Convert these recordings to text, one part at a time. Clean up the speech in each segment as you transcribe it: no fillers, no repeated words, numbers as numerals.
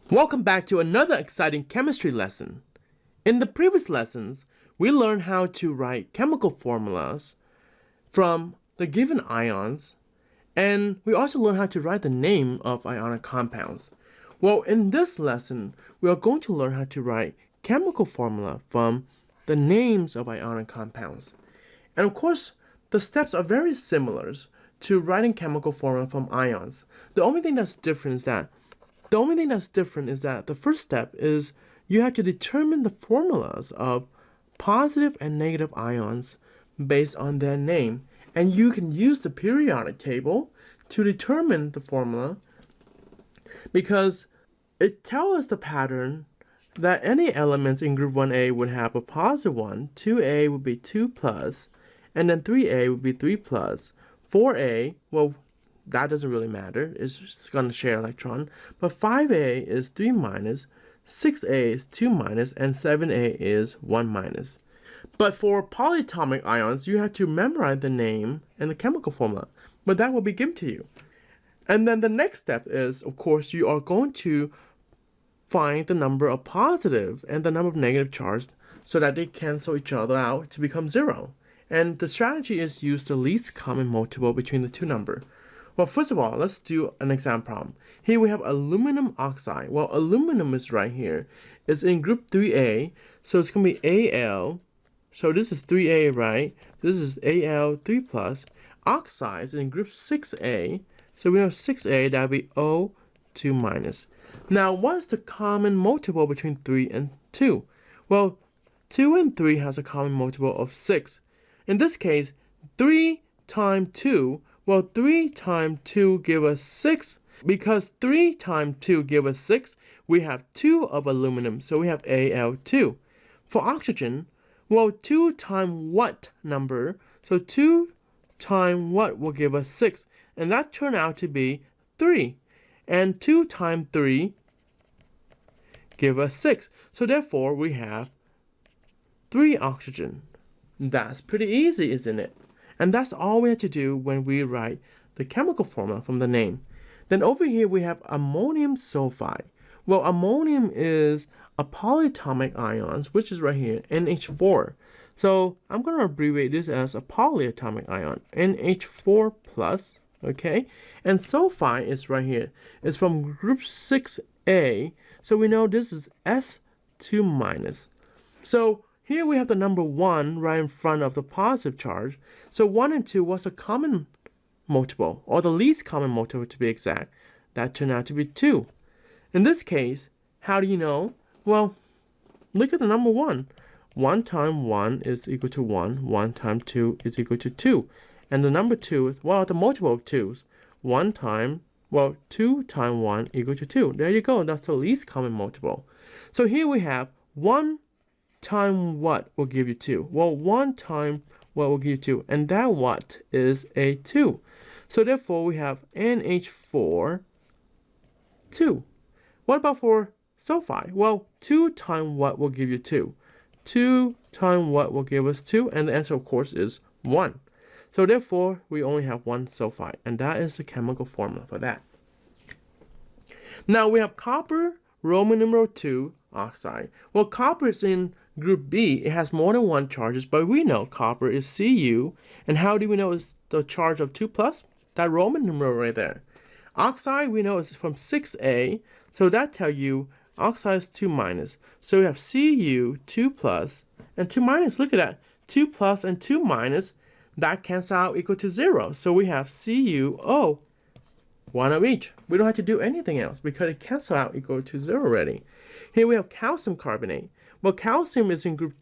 Welcome back to another exciting chemistry lesson. In the previous lessons, we learned how to write chemical formulas from the given ions, and we also learned how to write the name of ionic compounds. Well, in this lesson, we are going to learn how to write chemical formula from the names of ionic compounds. And of course, the steps are very similar to writing chemical formula from ions. The only thing that's different is that the first step is you have to determine the formulas of positive and negative ions based on their name. And you can use the periodic table to determine the formula because it tells us the pattern that any elements in group 1A would have a positive 1, 2A would be 2 plus, and then 3A would be 3 plus. 4A, well, that doesn't really matter. It's just going to share electron. But 5A is 3 minus, 6A is 2 minus, and 7A is 1 minus. But for polyatomic ions, you have to memorize the name and the chemical formula. But that will be given to you. And then the next step is, of course, you are going to find the number of positive and the number of negative charge so that they cancel each other out to become 0. And the strategy is use the least common multiple between the two numbers. Well, first of all, let's do an exam problem. Here we have aluminum oxide. Well, aluminum is right here. It's in group 3A, so it's going to be Al. So this is 3A, right? This is Al 3 plus. Oxide is in group 6A, so we have 6A, that would be O 2 minus. Now, what is the common multiple between 3 and 2? Well, 2 and 3 has a common multiple of 6. In this case, 3 times 2, well, 3 times 2 give us 6. Because 3 times 2 give us 6, we have 2 of aluminum, so we have Al2. For oxygen, well, 2 times what number? So 2 times what will give us 6? And that turned out to be 3. And 2 times 3 give us 6. So therefore, we have 3 oxygen. That's pretty easy, isn't it? And that's all we have to do when we write the chemical formula from the name. Then over here we have ammonium sulfide. Well, ammonium is a polyatomic ion, which is right here, NH4. So I'm going to abbreviate this as a polyatomic ion, NH4 plus, okay? And sulfide is right here. It's from group 6A, so we know this is S2 minus. So here we have the number 1 right in front of the positive charge. So 1 and 2 was a common multiple, or the least common multiple to be exact. That turned out to be 2. In this case, how do you know? Well, look at the number 1. 1 times 1 is equal to 1. 1 times 2 is equal to 2. And the number 2 is, well, the multiple of 2's. 2 times 1 equal to 2. There you go. That's the least common multiple. So here we have 1 times what will give you 2? Well, 1 times what will give you 2? And that what is a 2. So therefore, we have NH4, 2. What about for sulfide? Well, 2 times what will give you 2? 2 times what will give us 2? And the answer, of course, is 1. So therefore, we only have 1 sulfide. And that is the chemical formula for that. Now, we have copper, Roman numeral 2, oxide. Well, copper is in group B. It has more than 1 charges, but we know copper is Cu. And how do we know it's the charge of 2 plus? That Roman numeral right there. Oxide, we know is from 6A, so that tells you oxide is 2 minus. So we have Cu 2 plus and 2 minus. Look at that. 2 plus and 2 minus, that cancels out equal to 0. So we have CuO, 1 of each. We don't have to do anything else because it cancels out equal to 0 already. Here we have calcium carbonate. Well, calcium is in group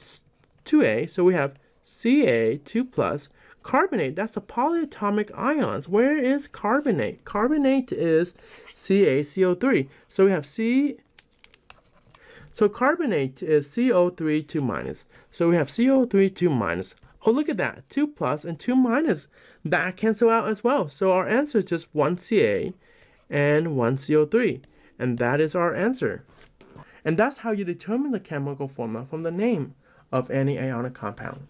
2A, so we have Ca2 plus. Carbonate, that's a polyatomic ions. Where is carbonate? Carbonate is CaCO3. So we have So carbonate is CO3 2 minus. So we have CO3 2 minus. Oh, look at that. 2 plus and 2 minus. That cancel out as well. So our answer is just 1 Ca and 1 CO3. And that is our answer. And that's how you determine the chemical formula from the name of any ionic compound.